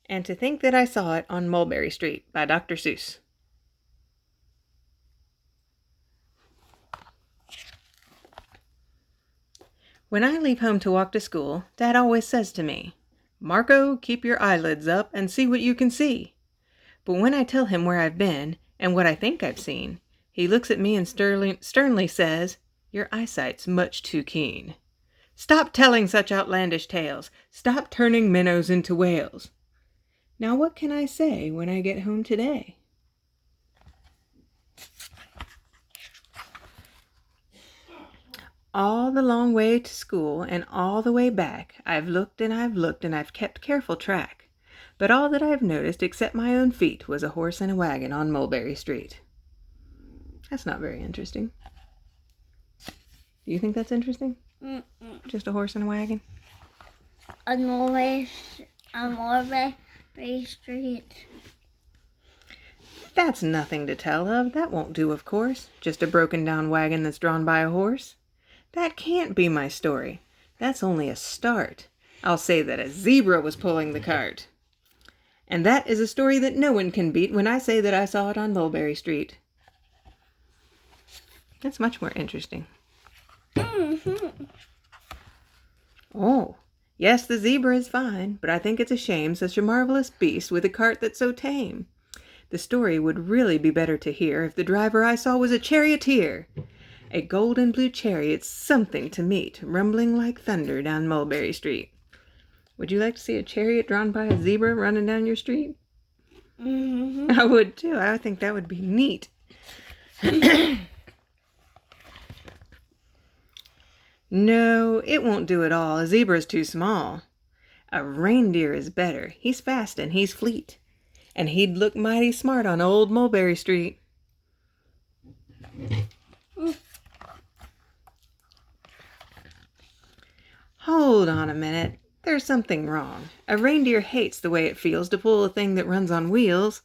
And to think that I saw it on Mulberry Street by Dr. Seuss. When I leave home to walk to school, Dad always says to me, "Marco, keep your eyelids up and see what you can see." But when I tell him where I've been and what I think I've seen, he looks at me and sternly says, "Your eyesight's much too keen. Stop telling such outlandish tales. Stop turning minnows into whales." Now what can I say when I get home today? All the long way to school and all the way back, I've looked and I've kept careful track. But all that I've noticed except my own feet was a horse and a wagon on Mulberry Street. That's not very interesting. Do you think that's interesting? Just a horse and a wagon? On Mulberry Street. That's nothing to tell of. That won't do, of course. Just a broken down wagon that's drawn by a horse. That can't be my story. That's only a start. I'll say that a zebra was pulling the cart. And that is a story that no one can beat when I say that I saw it on Mulberry Street. That's much more interesting. Oh, yes, the zebra is fine, but I think it's a shame such a marvelous beast with a cart that's so tame. The story would really be better to hear if the driver I saw was a charioteer. A gold and blue chariot's something to meet, rumbling like thunder down Mulberry Street. Would you like to see a chariot drawn by a zebra running down your street? I would too. I would think that would be neat. No, it won't do at all. A zebra's too small. A reindeer is better. He's fast and he's fleet. And he'd look mighty smart on old Mulberry Street. Hold on a minute. There's something wrong. A reindeer hates the way it feels to pull a thing that runs on wheels.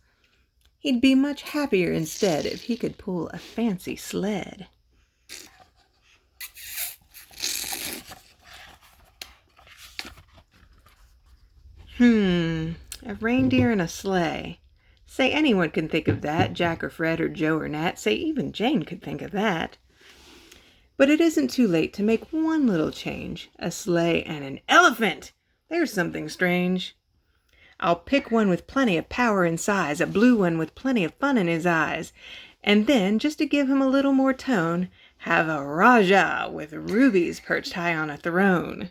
He'd be much happier instead if he could pull a fancy sled. A reindeer and a sleigh. Say anyone can think of that, Jack or Fred or Joe or Nat. Say even Jane could think of that. But it isn't too late to make one little change. A sleigh and an elephant! There's something strange. I'll pick one with plenty of power and size, a blue one with plenty of fun in his eyes. And then, just to give him a little more tone, have a Rajah with rubies perched high on a throne.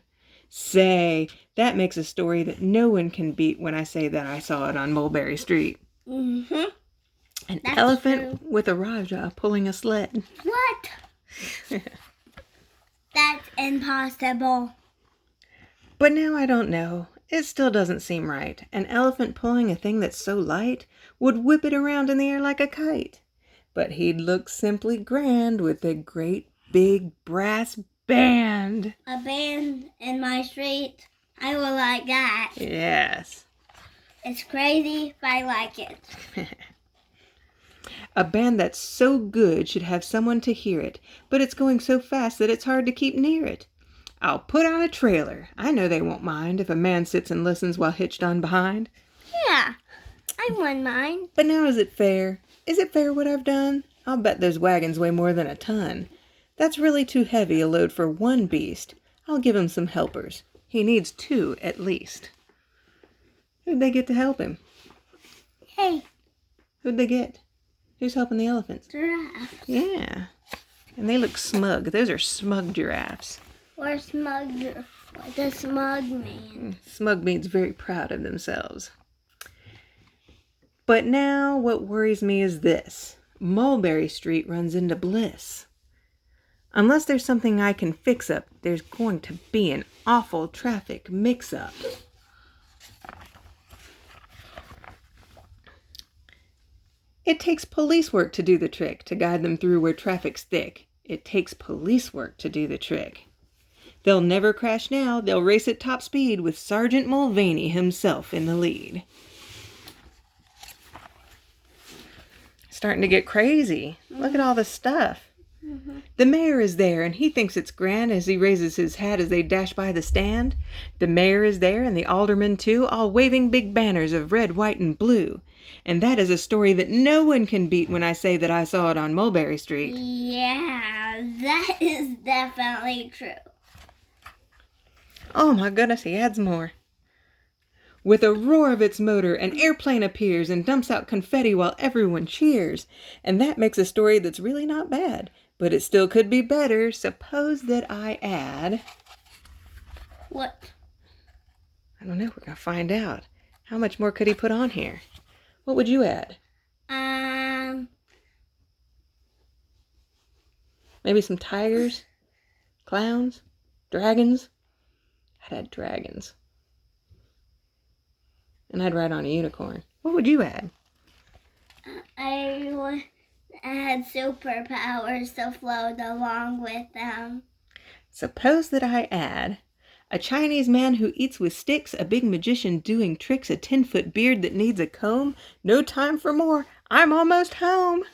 Say, that makes a story that no one can beat when I say that I saw it on Mulberry Street. An That's elephant true. with a Rajah pulling a sled. What? That's impossible. But now I don't know. It still doesn't seem right. An elephant pulling a thing that's so light would whip it around in the air like a kite. But he'd look simply grand with a great big brass band. A band in my street. I will like that. Yes. It's crazy, but I like it. A band that's so good should have someone to hear it, but it's going so fast that it's hard to keep near it. I'll put on a trailer. I know they won't mind if a man sits and listens while hitched on behind. Yeah, I wouldn't mind. But now is it fair? Is it fair what I've done? I'll bet those wagons weigh more than a ton. That's really too heavy a load for one beast. I'll give him some helpers. He needs 2 at least. Who'd they get to help him? Hey, Who'd they get? Who's helping the elephants? giraffe. Yeah. And they look smug. Those are smug giraffes. Or smug. What does smug mean? Smug means very proud of themselves. But now what worries me is this. Mulberry Street runs into Bliss. Unless there's something I can fix up, there's going to be an awful traffic mix-up. It takes police work to do the trick, to guide them through where traffic's thick. It takes police work to do the trick. They'll never crash now. They'll race at top speed with Sergeant Mulvaney himself in the lead. Starting to get crazy. Look at all the stuff. The mayor is there, and he thinks it's grand as he raises his hat as they dash by the stand. The mayor is there, and the aldermen too, all waving big banners of red, white, and blue. And that is a story that no one can beat when I say that I saw it on Mulberry Street. Yeah, that is definitely true. Oh my goodness, he adds more. With a roar of its motor, an airplane appears and dumps out confetti while everyone cheers. And that makes a story that's really not bad. But it still could be better. Suppose that I add... What? I don't know. We're going to find out. How much more could he put on here? What would you add? Maybe some tigers? Clowns? Dragons? I'd add dragons. And I'd write on a unicorn. What would you add? I would add superpowers to float along with them. Suppose that I add a Chinese man who eats with sticks, a big magician doing tricks, a 10-foot beard that needs a comb. No time for more. I'm almost home.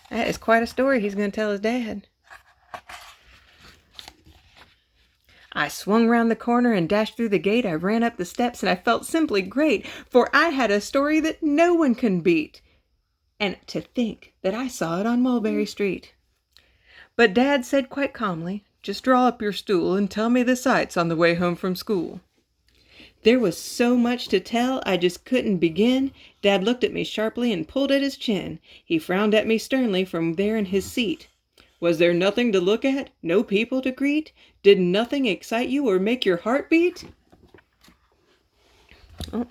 That is quite a story he's going to tell his dad. I swung round the corner and dashed through the gate. I ran up the steps and I felt simply great, for I had a story that no one can beat. And to think that I saw it on Mulberry Street. But Dad said quite calmly, "Just draw up your stool and tell me the sights on the way home from school." There was so much to tell, I just couldn't begin. Dad looked at me sharply and pulled at his chin. He frowned at me sternly from there in his seat. Was there nothing to look at? No people to greet? Did nothing excite you or make your heart beat? Oh.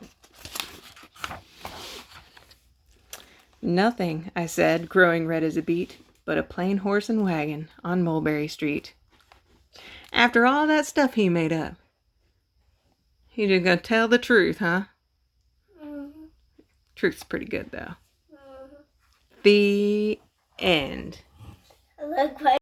Nothing, I said, growing red as a beet, but a plain horse and wagon on Mulberry Street. After all that stuff he made up. He just gonna tell the truth, huh? Truth's pretty good, though. The end. Look what